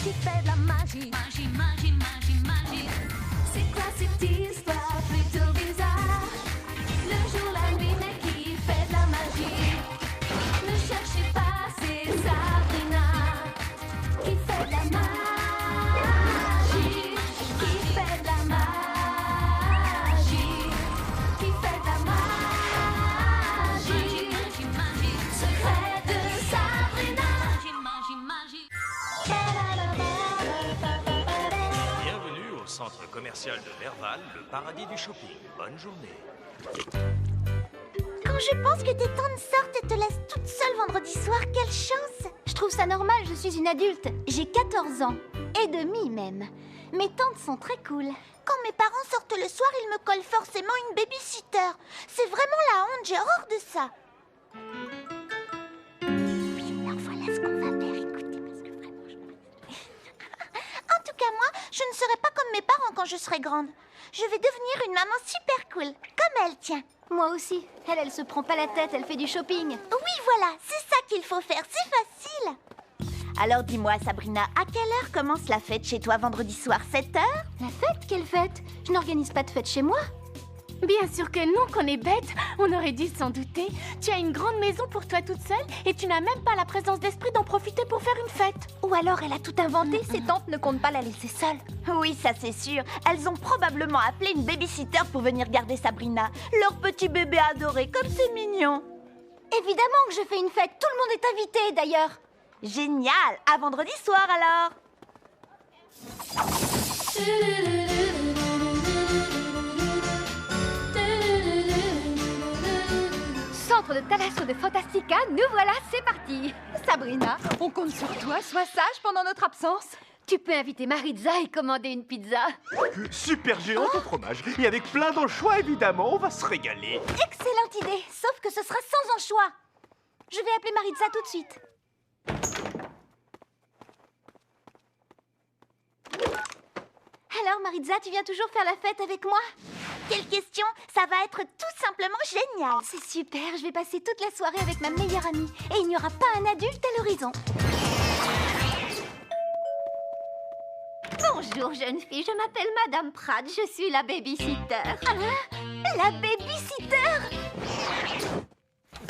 qui fait de la magie. Magie, magie, magie, magie. C'est quoi cette histoire plutôt bizarre? Le jour, la nuit, mais qui fait de la magie? Ne cherchez pas, c'est Sabrina qui fait de la magie. Qui fait de la magie. Qui fait de la magie. Magie, magie, secret de Sabrina. Magie, magie, Bienvenue au centre commercial de Merval, le paradis du shopping. Bonne journée. Quand je pense que tes tantes sortent et te laissent toute seule vendredi soir, quelle chance! Je trouve ça normal, je suis une adulte. J'ai 14 ans. Et demi même. Mes tantes sont très cool. Quand mes parents sortent le soir, ils me collent forcément une babysitter. C'est vraiment la honte, j'ai horreur de ça. Oui, alors voilà ce qu'on va faire, écoutez, parce que vraiment, En tout cas, moi, je ne serai pas comme mes parents quand je serai grande. Je vais devenir une maman super cool, comme elle, tiens. Moi aussi. Elle se prend pas la tête, elle fait du shopping. Oui, voilà, c'est ça qu'il faut faire, c'est facile. Alors dis-moi, Sabrina, à quelle heure commence la fête chez toi vendredi soir? 7 heures? La fête? Quelle fête? Je n'organise pas de fête chez moi. Bien sûr que non, qu'on est bête. On aurait dû s'en douter. Tu as une grande maison pour toi toute seule et tu n'as même pas la présence d'esprit d'en profiter pour faire une fête. Ou alors elle a tout inventé, ses tantes ne comptent pas la laisser seule. Oui, ça c'est sûr. Elles ont probablement appelé une babysitter pour venir garder Sabrina. Leur petit bébé adoré, comme c'est mignon. Évidemment que je fais une fête, tout le monde est invité d'ailleurs. Génial! À vendredi soir alors! Centre de Thalasso de Fantastica, nous voilà, c'est parti. Sabrina, on compte sur toi, sois sage pendant notre absence. Tu peux inviter Maritza et commander une pizza. Super géante au fromage. Et avec plein d'anchois, évidemment, on va se régaler. Excellente idée, sauf que ce sera sans anchois. Je vais appeler Maritza tout de suite. Alors Maritza, tu viens toujours faire la fête avec moi? Quelle question! Ça va être tout simplement génial! C'est super, je vais passer toute la soirée avec ma meilleure amie. Et il n'y aura pas un adulte à l'horizon. Bonjour jeune fille, je m'appelle Madame Pratt, je suis la babysitter. La babysitter!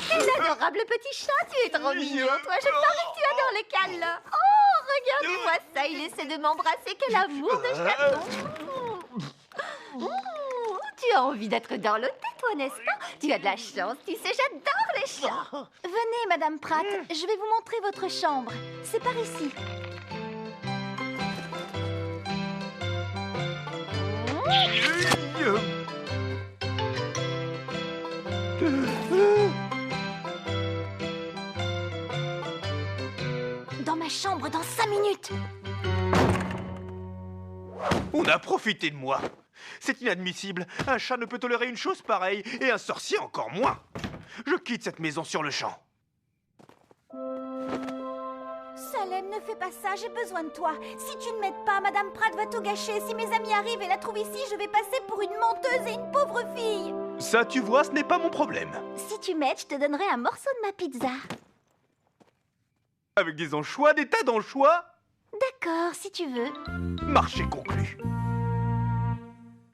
Quel adorable petit chat, tu es trop mignon, toi, je parie que tu adores les câlins. Oh, regardez-moi ça, il essaie de m'embrasser, quel amour de chaton. Tu as envie d'être dorlotée, toi, n'est-ce pas? Tu as de la chance, tu sais, j'adore les chats. Venez, Madame Pratt, je vais vous montrer votre chambre. C'est par ici. Dans ma chambre dans 5 minutes. On a profité de moi. C'est inadmissible. Un chat ne peut tolérer une chose pareille, et un sorcier encore moins. Je quitte cette maison sur le champ. Salem, ne fais pas ça, j'ai besoin de toi. Si tu ne m'aides pas, Madame Pratt va tout gâcher. Si mes amis arrivent et la trouvent ici, je vais passer pour une menteuse et une pauvre fille. Ça, tu vois, ce n'est pas mon problème. Si tu m'aides, je te donnerai un morceau de ma pizza. Avec des anchois, des tas d'anchois. D'accord, si tu veux. Marché conclu.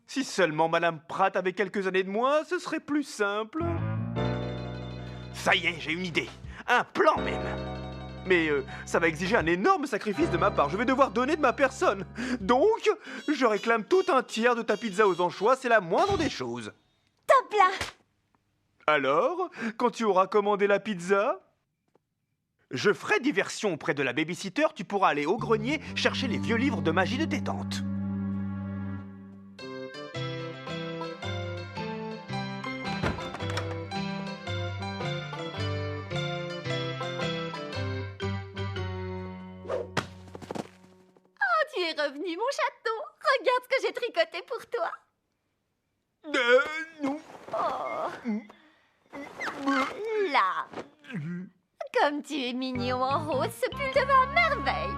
Si seulement Madame Pratt avait quelques années de moins, ce serait plus simple. Ça y est, j'ai une idée. Un plan même. Mais ça va exiger un énorme sacrifice de ma part. Je vais devoir donner de ma personne. Donc, je réclame tout un tiers de ta pizza aux anchois. C'est la moindre des choses. Top là! Alors, quand tu auras commandé la pizza, je ferai diversion auprès de la babysitter. Tu pourras aller au grenier chercher les vieux livres de magie de tes tantes. Tu es revenu, mon chaton. Regarde ce que j'ai tricoté pour toi. Non. Là. Comme tu es mignon en rose, ce pull te va à merveille.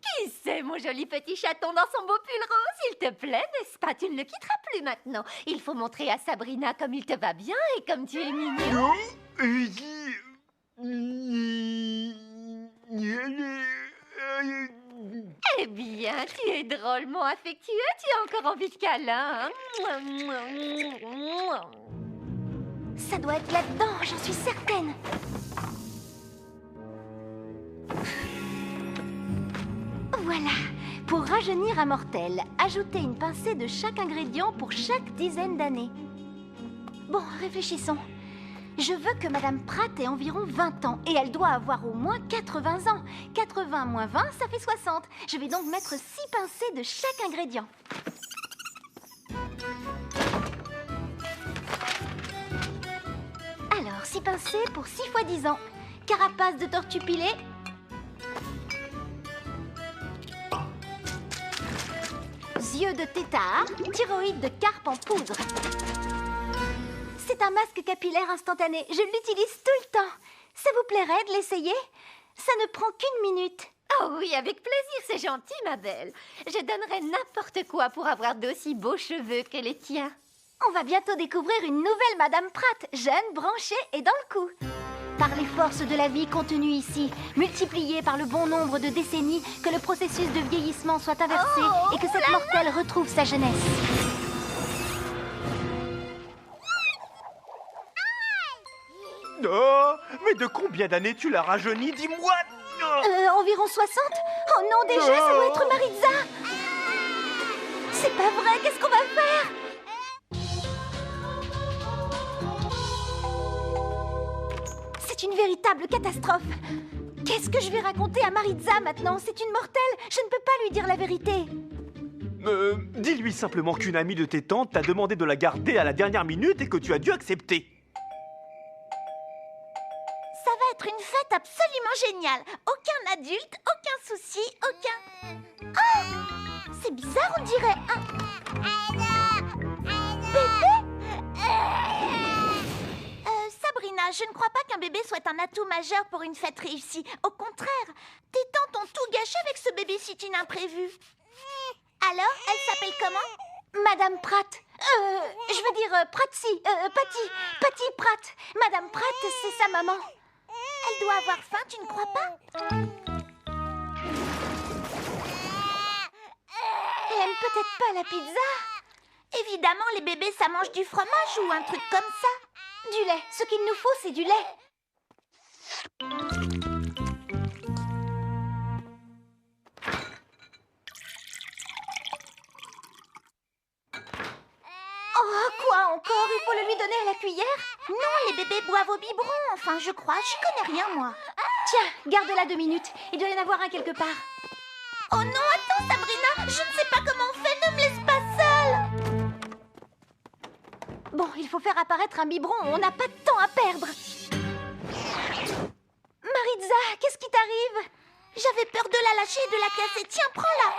Qui c'est retrouver mon joli petit chaton dans son beau pull rose, il te plaît, n'est-ce pas? Tu ne le quitteras plus maintenant. Il faut montrer à Sabrina comme il te va bien et comme tu es mignon. Eh bien, tu es drôlement affectueux, tu as encore envie de câlin. Ça doit être là-dedans, j'en suis certaine. Voilà. Pour rajeunir un mortel, ajoutez une pincée de chaque ingrédient pour chaque dizaine d'années. Bon, réfléchissons. Je veux que Madame Pratt ait environ 20 ans et elle doit avoir au moins 80 ans. 80 moins 20, ça fait 60. Je vais donc mettre 6 pincées de chaque ingrédient. Alors, 6 pincées pour 6 fois 10 ans. Carapace de tortue pilée. Yeux de tétard, thyroïde de carpe en poudre. C'est un masque capillaire instantané. Je l'utilise tout le temps. Ça vous plairait de l'essayer? Ça ne prend qu'une minute. Oh oui, avec plaisir, c'est gentil, ma belle. Je donnerais n'importe quoi pour avoir d'aussi beaux cheveux que les tiens. On va bientôt découvrir une nouvelle Madame Pratt, jeune, branchée et dans le coup. Par les forces de la vie contenues ici, multipliées par le bon nombre de décennies, que le processus de vieillissement soit inversé et que cette mortelle retrouve sa jeunesse. Oh, mais de combien d'années tu l'as rajeuni, dis-moi? Environ 60? Oh non, déjà, ça doit être Maritza! C'est pas vrai, qu'est-ce qu'on va faire? C'est une véritable catastrophe. Qu'est-ce que je vais raconter à Maritza maintenant? C'est une mortelle, je ne peux pas lui dire la vérité. Dis-lui simplement qu'une amie de tes tantes t'a demandé de la garder à la dernière minute et que tu as dû accepter. Ça va être une fête absolument géniale. Aucun adulte, aucun souci, aucun... Oh! C'est bizarre, on dirait un... Bébé? Sabrina, je ne crois pas qu'un bébé soit un atout majeur pour une fête réussie. Au contraire, tes tantes ont tout gâché avec ce bébé-sitting imprévu. Alors, elle s'appelle comment? Madame Pratt. Je veux dire Patty Pratt. Madame Pratt, c'est sa maman. Elle doit avoir faim, tu ne crois pas? Elle aime peut-être pas la pizza. Évidemment, les bébés, ça mange du fromage ou un truc comme ça. Du lait. Ce qu'il nous faut, c'est du lait. Oh, quoi encore? Il faut le lui donner à la cuillère? Non, les bébés boivent au biberon. Enfin, je crois. Je connais rien, moi. Tiens, garde-la 2 minutes. Il doit y en avoir un quelque part. Oh non, attends, Sabrina. Je ne sais pas comment on fait. Ne me laisse pas seule. Bon, il faut faire apparaître un biberon. On n'a pas de temps à perdre. Maritza, qu'est-ce qui t'arrive? J'avais peur de la lâcher et de la casser. Tiens, prends-la.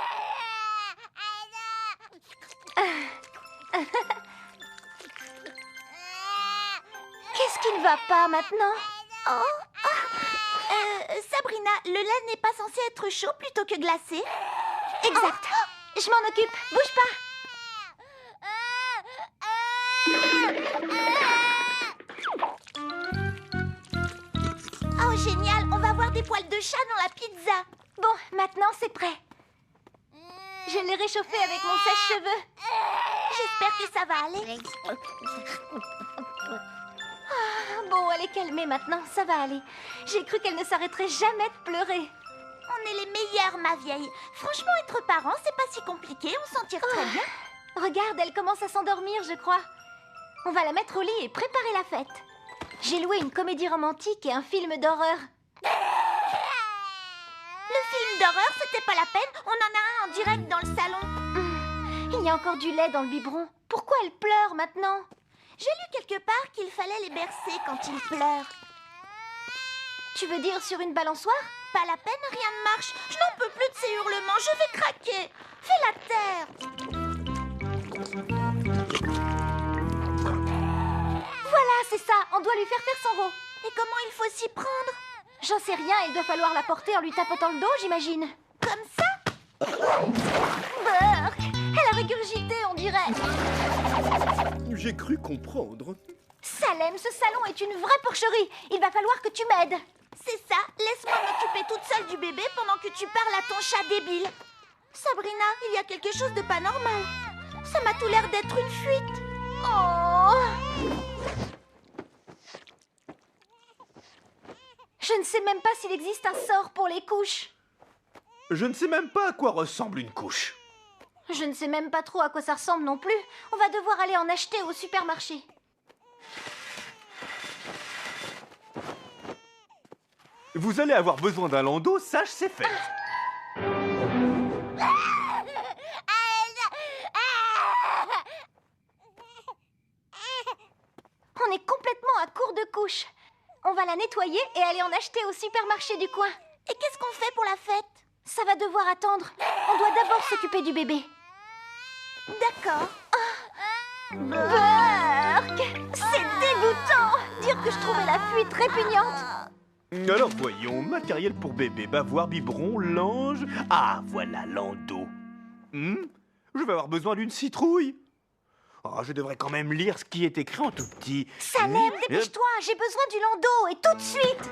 Qu'est-ce qui ne va pas maintenant? Sabrina, le lait n'est pas censé être chaud plutôt que glacé? Exact. Je m'en occupe. Bouge pas. Oh, génial. On va avoir des poils de chat dans la pizza. Bon, maintenant c'est prêt. Je l'ai réchauffé avec mon sèche-cheveux. J'espère que ça va aller. Bon, elle est calmée maintenant, ça va aller. J'ai cru qu'elle ne s'arrêterait jamais de pleurer. On est les meilleures, ma vieille. Franchement, être parent, c'est pas si compliqué, on s'en tire très bien. Regarde, elle commence à s'endormir, je crois. On va la mettre au lit et préparer la fête. J'ai loué une comédie romantique et un film d'horreur. Le film d'horreur, c'était pas la peine. On en a un en direct dans le salon. Il y a encore du lait dans le biberon. Pourquoi elle pleure maintenant? J'ai lu quelque part qu'il fallait les bercer quand ils pleurent. Tu veux dire sur une balançoire? Pas la peine, rien ne marche. Je n'en peux plus de ces hurlements, je vais craquer. Fais la terre. Voilà, c'est ça. On doit lui faire son rot. Et comment il faut s'y prendre? J'en sais rien, il doit falloir la porter en lui tapotant le dos, j'imagine. Comme ça? Burk, elle a régurgité, on dirait. J'ai cru comprendre. Salem, ce salon est une vraie porcherie. Il va falloir que tu m'aides. C'est ça, laisse-moi m'occuper toute seule du bébé pendant que tu parles à ton chat débile. Sabrina, il y a quelque chose de pas normal. Ça m'a tout l'air d'être une fuite. Oh! Je ne sais même pas s'il existe un sort pour les couches. Je ne sais même pas à quoi ressemble une couche. Je ne sais même pas trop à quoi ça ressemble non plus. On va devoir aller en acheter au supermarché. Vous allez avoir besoin d'un landau, sache c'est fait. On est complètement à court de couches. On va la nettoyer et aller en acheter au supermarché du coin. Et qu'est-ce qu'on fait pour la fête? Ça va devoir attendre. On doit d'abord s'occuper du bébé. D'accord. Burk! C'est dégoûtant! Dire que je trouvais la fuite répugnante. Alors voyons, matériel pour bébé, bavoir, biberon, lange... Ah, voilà, landau. Je vais avoir besoin d'une citrouille. Oh, je devrais quand même lire ce qui est écrit en tout petit. Salem, dépêche-toi, j'ai besoin du landau et tout de suite.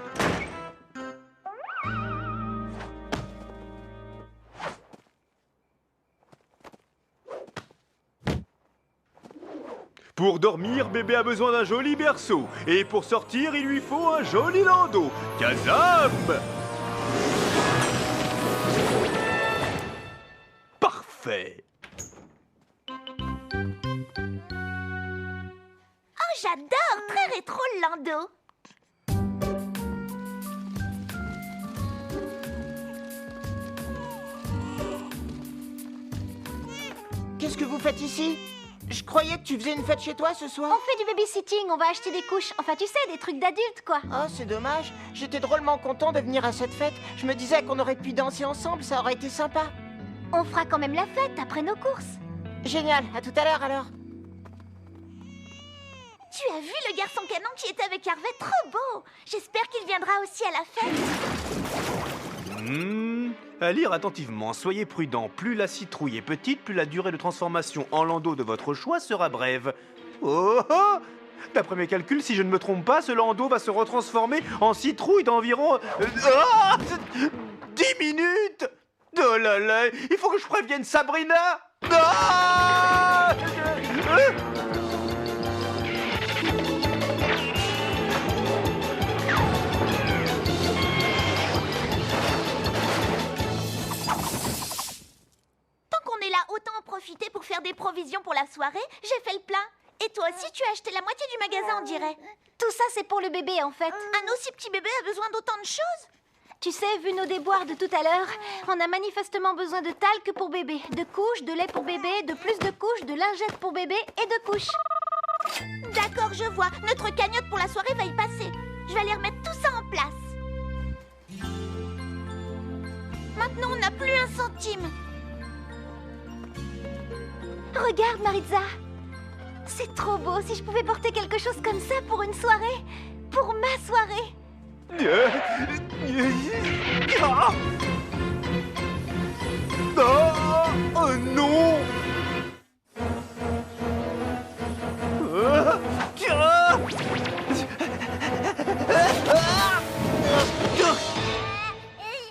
Pour dormir, bébé a besoin d'un joli berceau. Et pour sortir, il lui faut un joli landau. Kazam! Parfait. Oh, j'adore, très rétro le landau. Qu'est-ce que vous faites ici? Je croyais que tu faisais une fête chez toi ce soir. On fait du babysitting, on va acheter des couches. Enfin, tu sais, des trucs d'adultes, quoi. Oh, c'est dommage. J'étais drôlement content de venir à cette fête. Je me disais qu'on aurait pu danser ensemble, ça aurait été sympa. On fera quand même la fête après nos courses. Génial, à tout à l'heure alors. Tu as vu le garçon canon qui était avec Harvey? Trop beau. J'espère qu'il viendra aussi à la fête. À lire attentivement, soyez prudent. Plus la citrouille est petite, plus la durée de transformation en landau de votre choix sera brève. Oh, oh! D'après mes calculs, si je ne me trompe pas, ce landau va se retransformer en citrouille d'environ... 10 minutes! Oh là là, il faut que je prévienne Sabrina! Ah! Autant en profiter pour faire des provisions pour la soirée. J'ai fait le plein. Et toi aussi, tu as acheté la moitié du magasin, on dirait. Tout ça, c'est pour le bébé, en fait. Un aussi petit bébé a besoin d'autant de choses. Tu sais, vu nos déboires de tout à l'heure, on a manifestement besoin de talc pour bébé, de couches, de lait pour bébé, de plus de couches, de lingettes pour bébé et de couches. D'accord, je vois. Notre cagnotte pour la soirée va y passer. Je vais aller remettre tout ça en place. Maintenant, on n'a plus un centime. Regarde, Maritza. C'est trop beau. Si je pouvais porter quelque chose comme ça pour une soirée. Pour ma soirée. Oh non!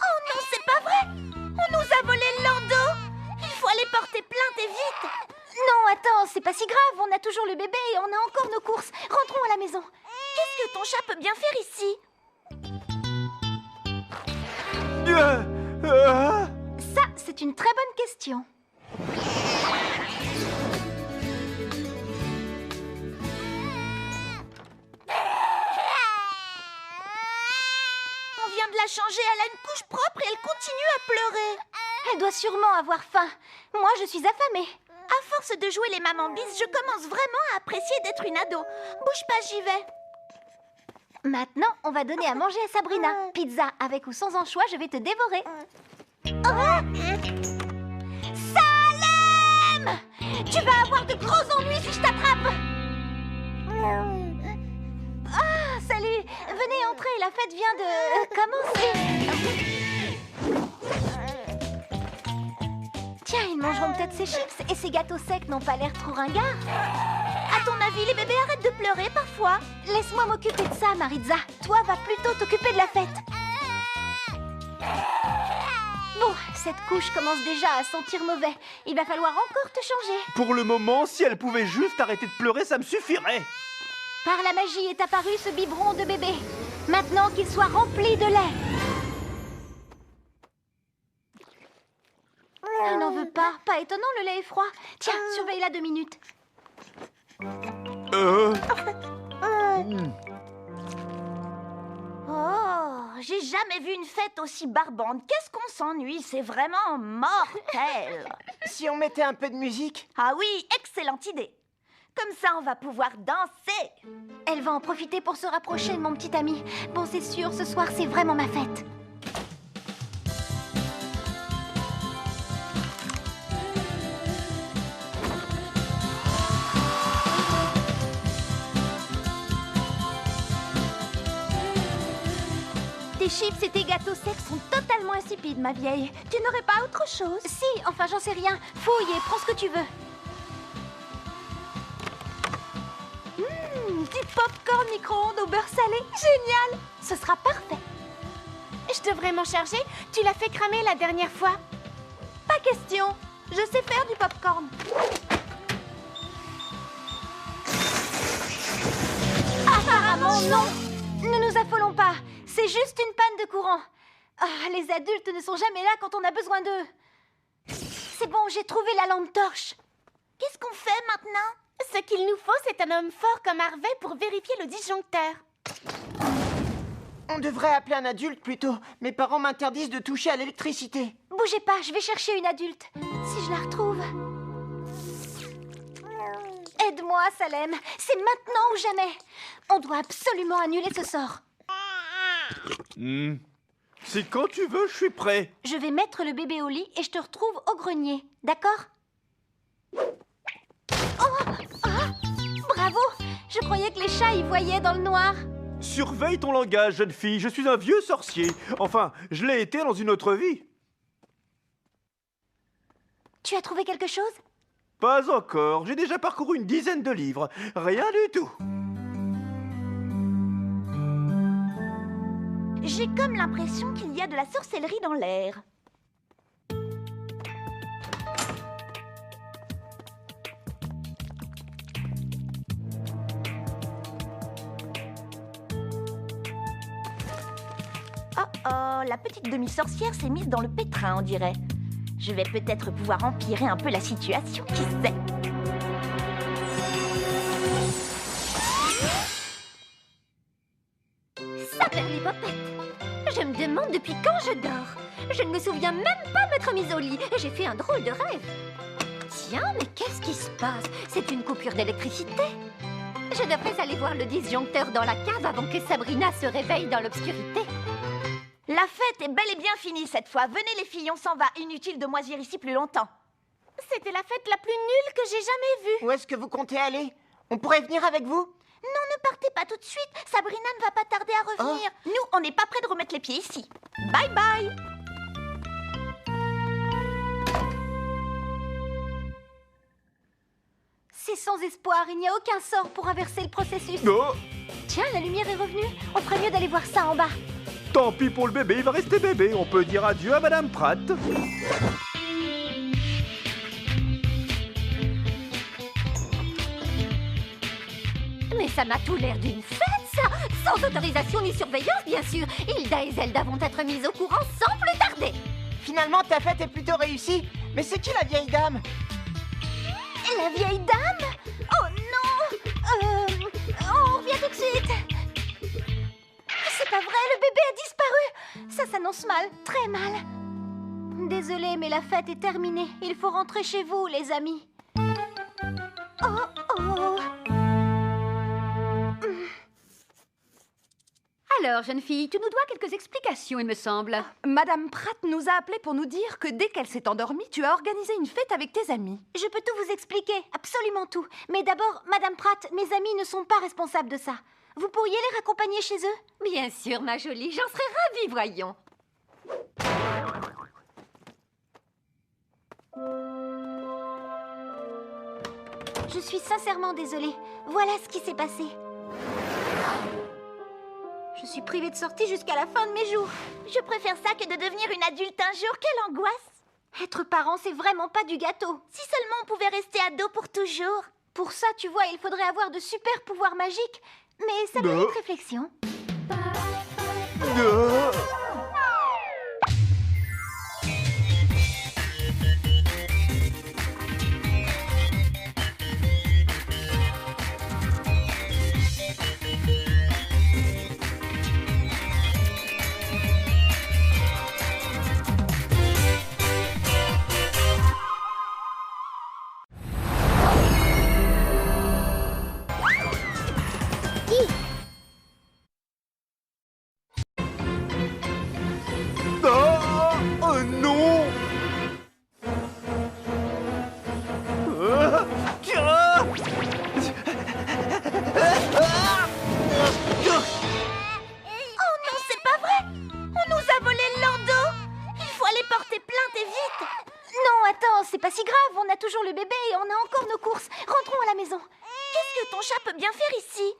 Oh non, c'est pas vrai! On nous a volé le landau! Il faut aller porter plainte et vite! Non, attends, c'est pas si grave, on a toujours le bébé et on a encore nos courses. Rentrons à la maison. Qu'est-ce que ton chat peut bien faire ici? Ça, c'est une très bonne question. On vient de la changer, elle a une couche propre et elle continue à pleurer. Elle doit sûrement avoir faim. Moi, je suis affamée. À force de jouer les mamans bis, je commence vraiment à apprécier d'être une ado. Bouge pas, j'y vais. Maintenant, on va donner à manger à Sabrina. Pizza, avec ou sans anchois, je vais te dévorer. Oh! Salem! Tu vas avoir de gros ennuis si je t'attrape. Ah, salut! Venez entrer, la fête vient de commencer. Tiens, ils mangeront peut-être ces chips et ces gâteaux secs n'ont pas l'air trop ringards. À ton avis, les bébés arrêtent de pleurer parfois? Laisse-moi m'occuper de ça, Maritza. Toi, va plutôt t'occuper de la fête. Bon, cette couche commence déjà à sentir mauvais. Il va falloir encore te changer. Pour le moment, si elle pouvait juste arrêter de pleurer, ça me suffirait. Par la magie est apparu ce biberon de bébé. Maintenant qu'il soit rempli de lait. Elle n'en veut pas. Pas étonnant, le lait est froid. Tiens, surveille-la 2 minutes. Oh, j'ai jamais vu une fête aussi barbante. Qu'est-ce qu'on s'ennuie, c'est vraiment mortel. Si on mettait un peu de musique? Ah oui, excellente idée. Comme ça, on va pouvoir danser. Elle va en profiter pour se rapprocher de mon petit ami. Bon, c'est sûr, ce soir, c'est vraiment ma fête. Tes chips et tes gâteaux secs sont totalement insipides, ma vieille. Tu n'aurais pas autre chose? Si, enfin, j'en sais rien. Fouille et prends ce que tu veux. Du popcorn micro-ondes au beurre salé. Génial! Ce sera parfait. Je devrais m'en charger. Tu l'as fait cramer la dernière fois. Pas question. Je sais faire du popcorn. Apparemment, non. Ne nous affolons pas. C'est juste une panne de courant. Ah, les adultes ne sont jamais là quand on a besoin d'eux. C'est bon, j'ai trouvé la lampe torche. Qu'est-ce qu'on fait maintenant? Ce qu'il nous faut, c'est un homme fort comme Harvey pour vérifier le disjoncteur. On devrait appeler un adulte plutôt. Mes parents m'interdisent de toucher à l'électricité. Bougez pas, je vais chercher une adulte. Si je la retrouve. Aide-moi, Salem. C'est maintenant ou jamais. On doit absolument annuler ce sort. Si quand tu veux, je suis prêt. Je vais mettre le bébé au lit et je te retrouve au grenier. D'accord? Oh! Ah! Bravo! Je croyais que les chats y voyaient dans le noir. Surveille ton langage, jeune fille. Je suis un vieux sorcier. Enfin, je l'ai été dans une autre vie. Tu as trouvé quelque chose? Pas encore. J'ai déjà parcouru une dizaine de livres. Rien du tout. J'ai comme l'impression qu'il y a de la sorcellerie dans l'air. Oh, la petite demi-sorcière s'est mise dans le pétrin, on dirait. Je vais peut-être pouvoir empirer un peu la situation, qui sait? Saperlipopette! Je me demande depuis quand je dors. Je ne me souviens même pas m'être mise au lit. J'ai fait un drôle de rêve. Tiens, mais qu'est-ce qui se passe? C'est une coupure d'électricité? Je devrais aller voir le disjoncteur dans la cave avant que Sabrina se réveille dans l'obscurité. La fête est bel et bien finie cette fois. Venez les filles, on s'en va. Inutile de moisir ici plus longtemps. C'était la fête la plus nulle que j'ai jamais vue. Où est-ce que vous comptez aller? On pourrait venir avec vous? Non, ne partez pas tout de suite. Sabrina ne va pas tarder à revenir. Nous, on n'est pas près de remettre les pieds ici. Bye bye. C'est sans espoir. Il n'y a aucun sort pour inverser le processus. Oh, Tiens, la lumière est revenue. On ferait mieux d'aller voir ça en bas. tant pis pour le bébé, il va rester bébé. On peut dire adieu à Madame Pratt. Mais ça m'a tout l'air d'une fête, ça. Sans autorisation ni surveillance, bien sûr. Hilda et Zelda vont être mises au courant sans plus tarder. Finalement, ta fête est plutôt réussie. Mais c'est qui la vieille dame? La vieille dame? Oh non! On revient tout de suite. C'est pas vrai, le bébé a disparu. Ça s'annonce mal, très mal. Désolée, mais la fête est terminée. Il faut rentrer chez vous, les amis. Oh, oh. Alors, jeune fille, tu nous dois quelques explications, il me semble. Madame Pratt nous a appelés pour nous dire que dès qu'elle s'est endormie, tu as organisé une fête avec tes amis. Je peux tout vous expliquer, absolument tout. Mais d'abord, Madame Pratt, mes amis ne sont pas responsables de ça. Vous pourriez les raccompagner chez eux? Bien sûr, ma jolie, j'en serais ravie, voyons. Je suis sincèrement désolée. Voilà ce qui s'est passé. Je suis privée de sortie jusqu'à la fin de mes jours. Je préfère ça que de devenir une adulte un jour. Quelle angoisse! Être parent, c'est vraiment pas du gâteau. Si seulement on pouvait rester ado pour toujours. Pour ça, tu vois, il faudrait avoir de super pouvoirs magiques. Mais ça mérite réflexion. Oh non! Oh non, c'est pas vrai! On nous a volé le landau! Il faut aller porter plainte et vite! Non, attends, c'est pas si grave, on a toujours le bébé et on a encore nos courses. Rentrons à la maison. Qu'est-ce que ton chat peut bien faire ici?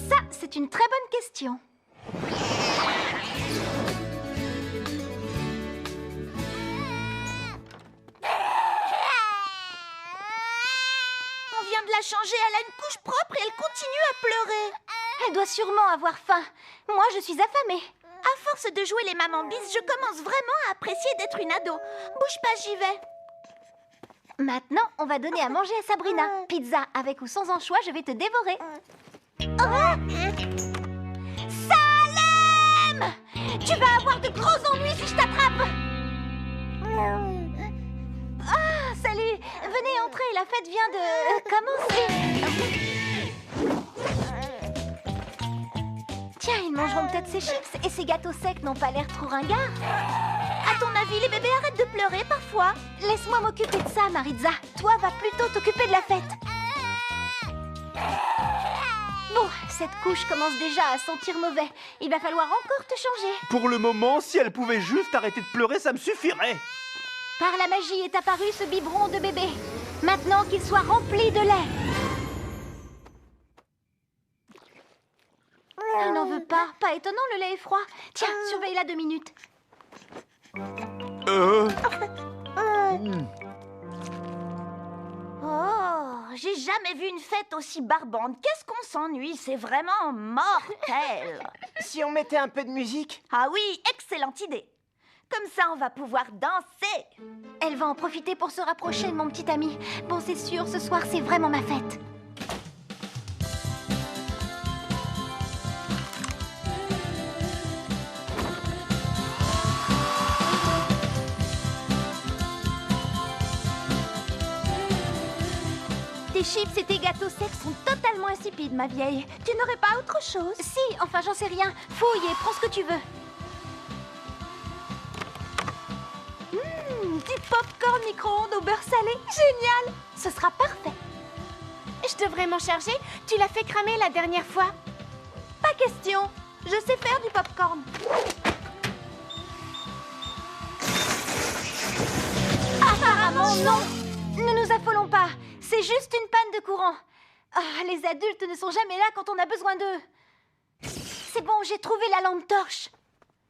Ça, c'est une très bonne question. On vient de la changer, elle a une couche propre et elle continue à pleurer. Elle doit sûrement avoir faim. Moi, je suis affamée. À force de jouer les mamans bis, je commence vraiment à apprécier d'être une ado. Bouge pas, j'y vais. Maintenant, on va donner à manger à Sabrina. Pizza, avec ou sans anchois, je vais te dévorer. Salem! Tu vas avoir de gros ennuis si je t'attrape. Ah, salut! Venez entrer, la fête vient de commencer. Tiens, ils mangeront peut-être ces chips et ces gâteaux secs n'ont pas l'air trop ringards. À ton avis, les bébés arrêtent de pleurer parfois? Laisse-moi m'occuper de ça, Maritza. Toi, va plutôt t'occuper de la fête. Bon, cette couche commence déjà à sentir mauvais. Il va falloir encore te changer. Pour le moment, si elle pouvait juste arrêter de pleurer, ça me suffirait. Par la magie est apparu ce biberon de bébé. Maintenant qu'il soit rempli de lait. Elle n'en veut pas. Pas étonnant, le lait est froid. Tiens, surveille-la 2 minutes. Oh, j'ai jamais vu une fête aussi barbante. Qu'est-ce qu'on s'ennuie, c'est vraiment mortel. Si on mettait un peu de musique? Ah oui, excellente idée. Comme ça, on va pouvoir danser. Elle va en profiter pour se rapprocher de mon petit ami. Bon, c'est sûr, ce soir, c'est vraiment ma fête. Tes chips et tes gâteaux secs sont totalement insipides, ma vieille. Tu n'aurais pas autre chose? Si, enfin, j'en sais rien. Fouille et prends ce que tu veux. Du popcorn micro-ondes au beurre salé. Génial! Ce sera parfait. Je devrais m'en charger? Tu l'as fait cramer la dernière fois. Pas question. Je sais faire du popcorn. Apparemment, non. Ne nous affolons pas. C'est juste une panne de courant. Ah, les adultes ne sont jamais là quand on a besoin d'eux. C'est bon, j'ai trouvé la lampe torche.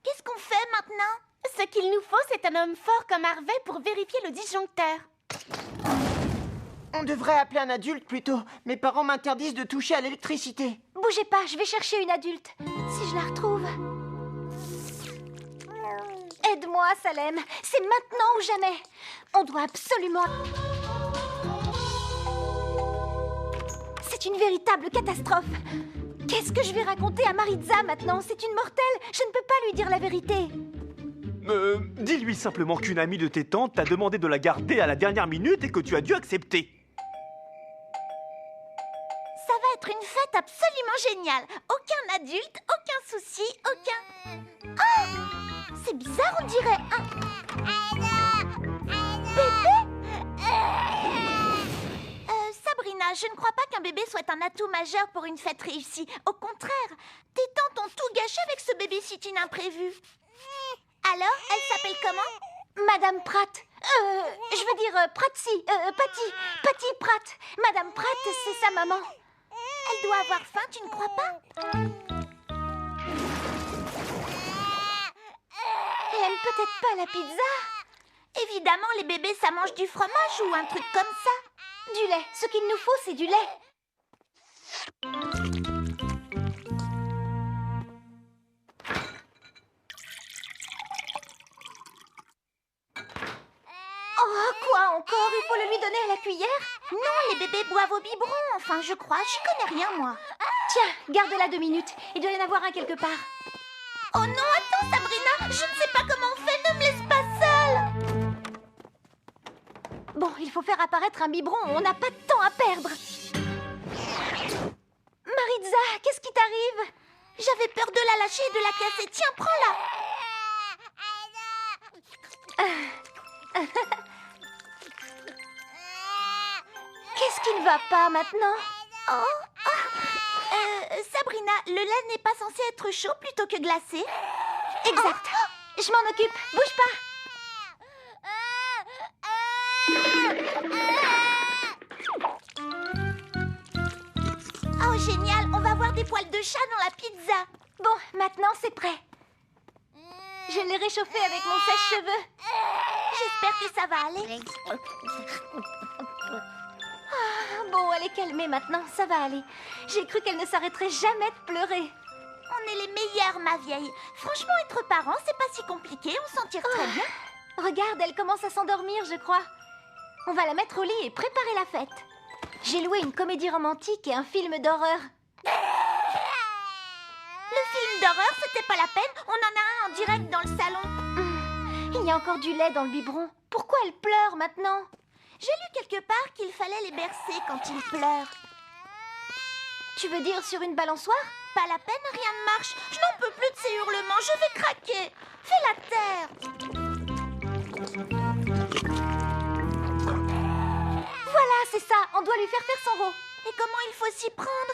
Qu'est-ce qu'on fait maintenant? Ce qu'il nous faut, c'est un homme fort comme Harvey pour vérifier le disjoncteur. On devrait appeler un adulte plutôt. Mes parents m'interdisent de toucher à l'électricité. Bougez pas, je vais chercher une adulte. Si je la retrouve. Aide-moi, Salem. C'est maintenant ou jamais. On doit absolument... C'est une véritable catastrophe. Qu'est-ce que je vais raconter à Maritza maintenant? C'est une mortelle. Je ne peux pas lui dire la vérité. Dis-lui simplement qu'une amie de tes tantes t'a demandé de la garder à la dernière minute et que tu as dû accepter. Ça va être une fête absolument géniale. Aucun adulte, aucun souci, aucun... Oh! C'est bizarre, on dirait un... Bébé? Sabrina, je ne crois pas qu'un bébé soit un atout majeur pour une fête réussie. Au contraire, tes tantes ont tout gâché avec ce babysitting imprévu. Alors, elle s'appelle comment? Madame Pratt. Je veux dire Patty Pratt. Madame Pratt, c'est sa maman. Elle doit avoir faim, tu ne crois pas? Elle aime peut-être pas la pizza. Évidemment, les bébés, ça mange du fromage ou un truc comme ça. Du lait. Ce qu'il nous faut, c'est du lait. Oh, quoi encore? Il faut le lui donner à la cuillère? Non, les bébés boivent au biberon. Enfin, je crois. J'y connais rien, moi. Tiens, garde-la 2 minutes. Il doit y en avoir un quelque part. Oh non, attends, Sabrina. Je ne sais pas comment on fait. Ne me laisse pas seule. Bon, il faut faire apparaître un biberon. On n'a pas de temps à perdre. Maritza, qu'est-ce qui t'arrive? J'avais peur de la lâcher et de la casser. Tiens, prends-la. Qu'est-ce qui ne va pas maintenant? Sabrina, le lait n'est pas censé être chaud plutôt que glacé? Exact. Je m'en occupe. Bouge pas. Oh, génial. On va avoir des poils de chat dans la pizza. Bon, maintenant c'est prêt. Je l'ai réchauffé avec mon sèche-cheveux. J'espère que ça va aller. Bon, elle est calmée maintenant, ça va aller. J'ai cru qu'elle ne s'arrêterait jamais de pleurer. On est les meilleurs, ma vieille. Franchement, être parent, c'est pas si compliqué, on s'en tire très bien. Regarde, elle commence à s'endormir, je crois. On va la mettre au lit et préparer la fête. J'ai loué une comédie romantique et un film d'horreur. Le film d'horreur, c'était pas la peine. On en a un en direct dans le salon. Il y a encore du lait dans le biberon. Pourquoi elle pleure maintenant? J'ai lu quelque part qu'il fallait les bercer quand ils pleurent. Tu veux dire sur une balançoire? Pas la peine, rien ne marche. Je n'en peux plus de ces hurlements, je vais craquer. Fais la terre. Voilà, c'est ça, on doit lui faire son rot. Et comment il faut s'y prendre?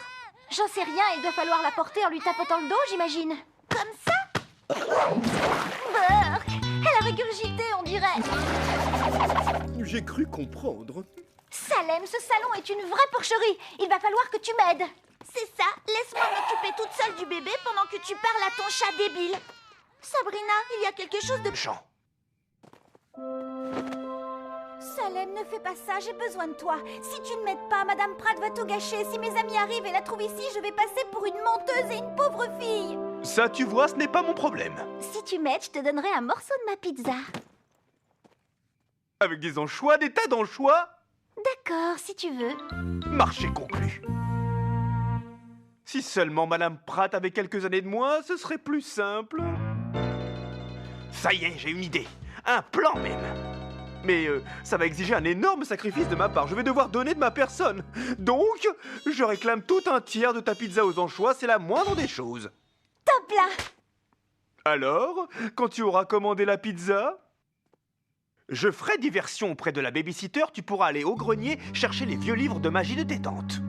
J'en sais rien, il doit falloir la porter en lui tapotant le dos, j'imagine. Comme ça? Burk, elle a régurgité, on dirait. J'ai cru comprendre. Salem, ce salon est une vraie porcherie. Il va falloir que tu m'aides. C'est ça, laisse-moi m'occuper toute seule du bébé pendant que tu parles à ton chat débile. Sabrina, il y a quelque chose de... Jean. Salem, ne fais pas ça, j'ai besoin de toi. Si tu ne m'aides pas, Madame Pratt va tout gâcher. Si mes amis arrivent et la trouvent ici, je vais passer pour une menteuse et une pauvre fille. Ça, tu vois, ce n'est pas mon problème. Si tu m'aides, je te donnerai un morceau de ma pizza. Avec des anchois, des tas d'anchois. D'accord, si tu veux. Marché conclu. Si seulement Madame Pratt avait quelques années de moins, ce serait plus simple. Ça y est, j'ai une idée. Un plan même. Mais ça va exiger un énorme sacrifice de ma part. Je vais devoir donner de ma personne. Donc, je réclame tout un tiers de ta pizza aux anchois. C'est la moindre des choses. Top là. Alors, quand tu auras commandé la pizza, je ferai diversion auprès de la babysitter. Tu pourras aller au grenier chercher les vieux livres de magie de tes tantes.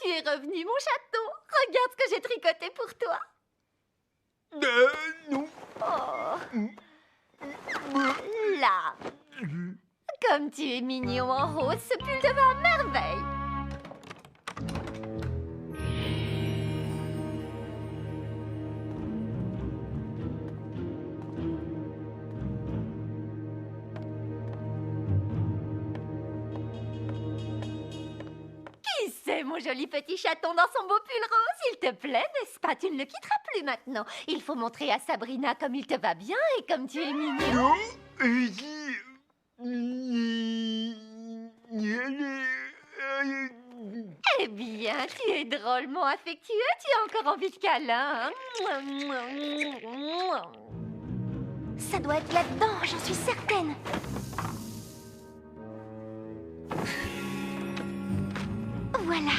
Tu es revenu, mon chaton. Regarde ce que j'ai tricoté pour toi. Non. Oh. Là. Comme tu es mignon en rose, ce pull te va à merveille. Qui c'est, mon joli petit chaton dans son beau pull rose? Il te plaît, n'est-ce pas? Tu ne le quitteras plus maintenant. Il faut montrer à Sabrina comme il te va bien et comme tu es mignon. Eh bien, tu es drôlement affectueux. Tu as encore envie de câlin. Ça doit être là-dedans, j'en suis certaine. Voilà.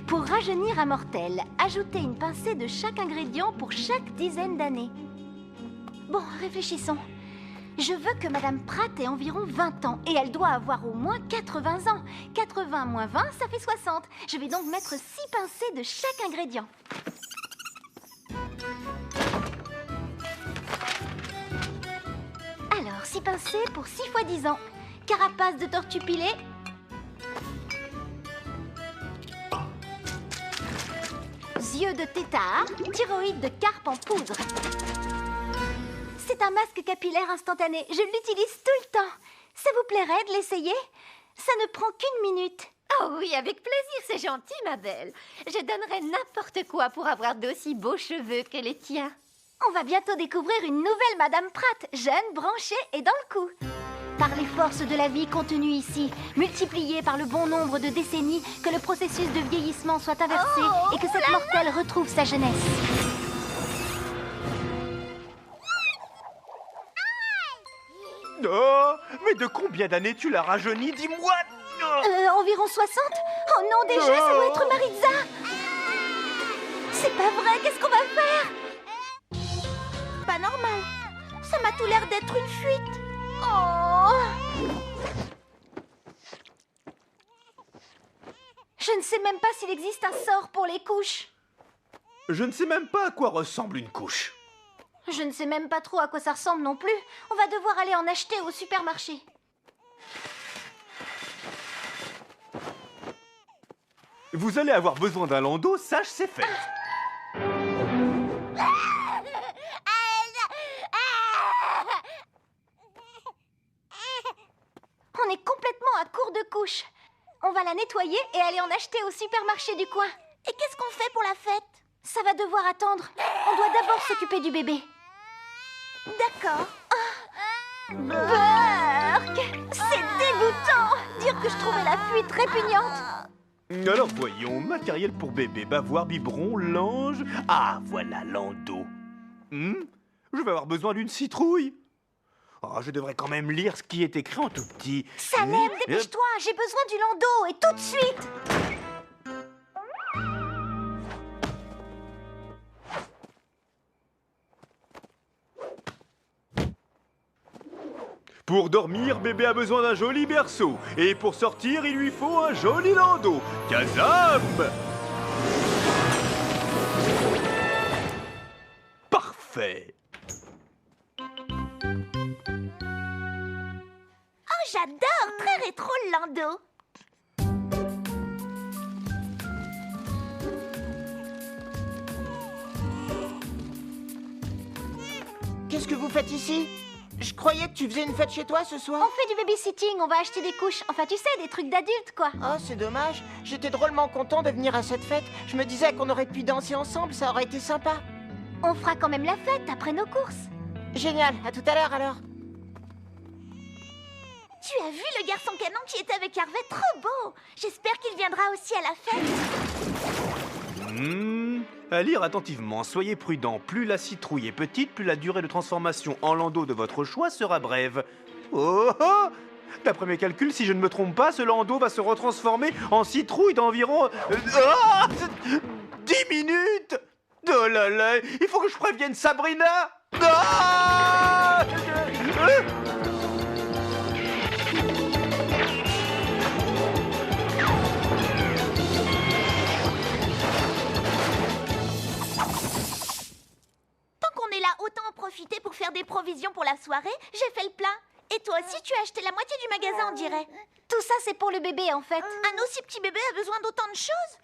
Pour rajeunir un mortel, ajoutez une pincée de chaque ingrédient pour chaque dizaine d'années. Bon, réfléchissons. Je veux que Madame Pratt ait environ 20 ans et elle doit avoir au moins 80 ans. 80 moins 20, ça fait 60. Je vais donc mettre 6 pincées de chaque ingrédient. Alors, 6 pincées pour 6 fois 10 ans. Carapace de tortue pilée. Yeux de tétard, thyroïde de carpe en poudre. C'est un masque capillaire instantané. Je l'utilise tout le temps. Ça vous plairait de l'essayer? Ça ne prend qu'1 minute. Oh oui, avec plaisir, c'est gentil, ma belle. Je donnerais n'importe quoi pour avoir d'aussi beaux cheveux que les tiens. On va bientôt découvrir une nouvelle Madame Pratt, jeune, branchée et dans le coup. Par les forces de la vie contenues ici, multipliées par le bon nombre de décennies, que le processus de vieillissement soit inversé et que cette mortelle retrouve sa jeunesse. Oh, mais de combien d'années tu l'as rajeuni, dis-moi? Environ 60? Oh non, déjà, ça doit être Maritza! C'est pas vrai, qu'est-ce qu'on va faire? Pas normal. Ça m'a tout l'air d'être une fuite. Oh! Je ne sais même pas s'il existe un sort pour les couches. Je ne sais même pas à quoi ressemble une couche. Je ne sais même pas trop à quoi ça ressemble non plus. On va devoir aller en acheter au supermarché. Vous allez avoir besoin d'un landau, sache c'est fait. On est complètement à court de couches. On va la nettoyer et aller en acheter au supermarché du coin. Et qu'est-ce qu'on fait pour la fête? Ça va devoir attendre. On doit d'abord s'occuper du bébé. D'accord. Burk! C'est dégoûtant! Dire que je trouvais la fuite répugnante. Alors voyons, matériel pour bébé, bavoir, biberon, lange... Ah, voilà, landau. Je vais avoir besoin d'une citrouille. Oh, je devrais quand même lire ce qui est écrit en tout petit. Salem, dépêche-toi, j'ai besoin du landau, et tout de suite! Pour dormir, bébé a besoin d'un joli berceau. Et pour sortir, il lui faut un joli landau. Kazam! Parfait. Oh, j'adore! Très rétro le landau. Qu'est-ce que vous faites ici? Je croyais que tu faisais une fête chez toi ce soir. On fait du babysitting, on va acheter des couches. Enfin, tu sais, des trucs d'adultes, quoi. Oh, c'est dommage. J'étais drôlement content de venir à cette fête. Je me disais qu'on aurait pu danser ensemble, ça aurait été sympa. On fera quand même la fête après nos courses. Génial, à tout à l'heure alors. Tu as vu le garçon canon qui était avec Harvey? Trop beau! J'espère qu'il viendra aussi à la fête. À lire attentivement, soyez prudent. Plus la citrouille est petite, plus la durée de transformation en landau de votre choix sera brève. Oh, oh! D'après mes calculs, si je ne me trompe pas, ce landau va se retransformer en citrouille d'environ 10 minutes. Oh là là, il faut que je prévienne Sabrina. Ah! Autant en profiter pour faire des provisions pour la soirée. J'ai fait le plein. Et toi aussi, tu as acheté la moitié du magasin, on dirait. Tout ça, c'est pour le bébé, en fait. Un aussi petit bébé a besoin d'autant de choses?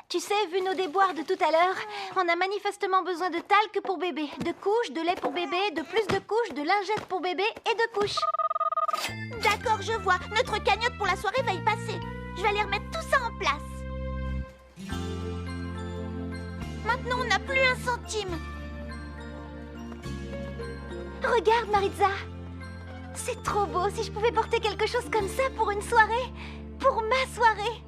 Tu sais, vu nos déboires de tout à l'heure, on a manifestement besoin de talc pour bébé, de couches, de lait pour bébé, de plus de couches, de lingettes pour bébé et de couches. D'accord, je vois. Notre cagnotte pour la soirée va y passer. Je vais aller remettre tout ça en place. Maintenant, on n'a plus un centime. Regarde, Maritza. C'est trop beau. Si je pouvais porter quelque chose comme ça pour une soirée. Pour ma soirée.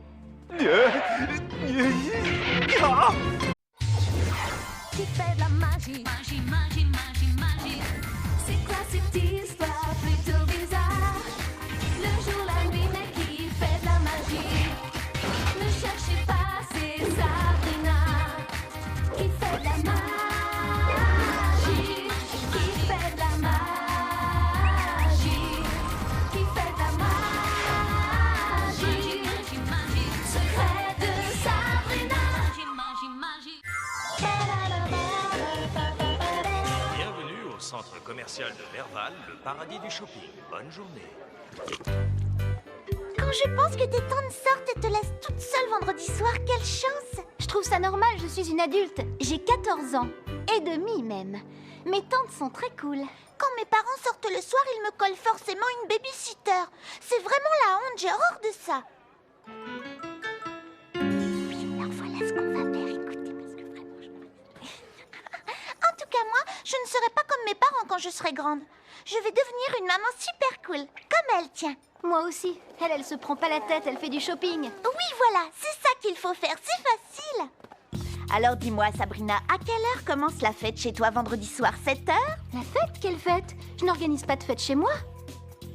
Qui fait de la magie, magie, magie, magie, magie. C'est quoi cette histoire plutôt bizarre? Le jour, la nuit, mais qui fait de la magie? Ne cherchez pas, c'est Sabrina. Qui fait de la magie, qui fait de la magie. commercial de Merval, le paradis du shopping. Bonne journée. Quand je pense que tes tantes sortent et te laissent toute seule vendredi soir, quelle chance! Je trouve ça normal, je suis une adulte. J'ai 14 ans. Et demi même. Mes tantes sont très cool. Quand mes parents sortent le soir, ils me collent forcément une babysitter. C'est vraiment la honte, j'ai horreur de ça. Oui, alors voilà ce qu'on va faire, écoutez, parce que vraiment, En tout cas, moi, je ne serai pas comme mes parents quand je serai grande. Je vais devenir une maman super cool, comme elle, tiens. Moi aussi. Elle se prend pas la tête, elle fait du shopping. Oui, voilà, c'est ça qu'il faut faire, c'est facile. Alors dis-moi, Sabrina, à quelle heure commence la fête chez toi vendredi soir, 7 heures? La fête? Quelle fête? Je n'organise pas de fête chez moi.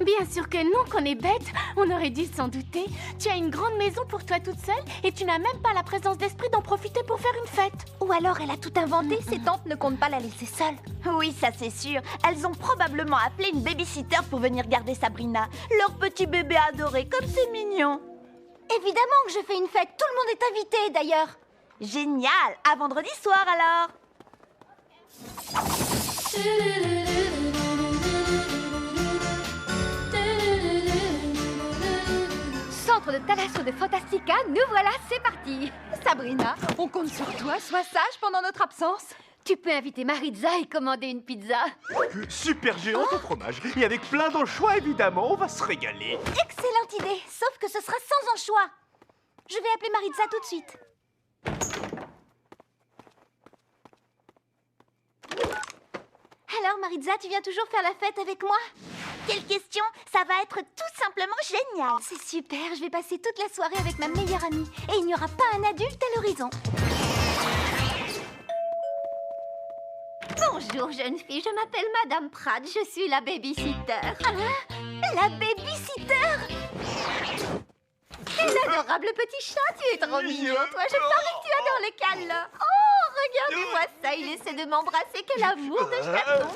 Bien sûr que non, qu'on est bête. On aurait dû s'en douter. Tu as une grande maison pour toi toute seule et tu n'as même pas la présence d'esprit d'en profiter pour faire une fête. Ou alors elle a tout inventé, ses tantes ne comptent pas la laisser seule. Oui, ça c'est sûr. Elles ont probablement appelé une babysitter pour venir garder Sabrina. Leur petit bébé adoré, comme c'est mignon. Évidemment que je fais une fête, tout le monde est invité d'ailleurs. Génial! À vendredi soir alors! Centre de Thalasso de Fantastica, nous voilà, c'est parti. Sabrina, on compte sur toi, sois sage pendant notre absence. Tu peux inviter Maritza et commander une pizza. Super géante au fromage. Et avec plein d'anchois, évidemment, on va se régaler. Excellente idée, sauf que ce sera sans anchois. Je vais appeler Maritza tout de suite. Alors Maritza, tu viens toujours faire la fête avec moi? Quelle question! Ça va être tout simplement génial! C'est super, je vais passer toute la soirée avec ma meilleure amie. Et il n'y aura pas un adulte à l'horizon. Bonjour, jeune fille, je m'appelle Madame Pratt, je suis la babysitter. La babysitter! Quel adorable petit chat, tu es trop mignon, toi, je parie que tu adores les câlins. Oh, regardez-moi ça, il essaie de m'embrasser, quel amour de chaton.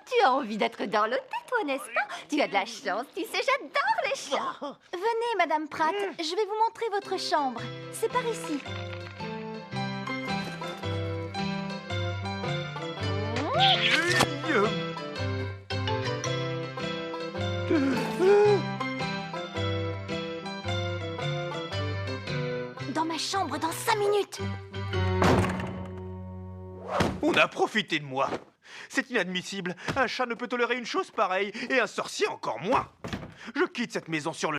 Tu as envie d'être dorlotée, toi, n'est-ce pas? Tu as de la chance, tu sais, j'adore les chats. Venez, Madame Pratt, je vais vous montrer votre chambre. C'est par ici. Dans ma chambre dans 5 minutes. On a profité de moi. C'est inadmissible. Un chat ne peut tolérer une chose pareille, et un sorcier encore moins. Je quitte cette maison sur le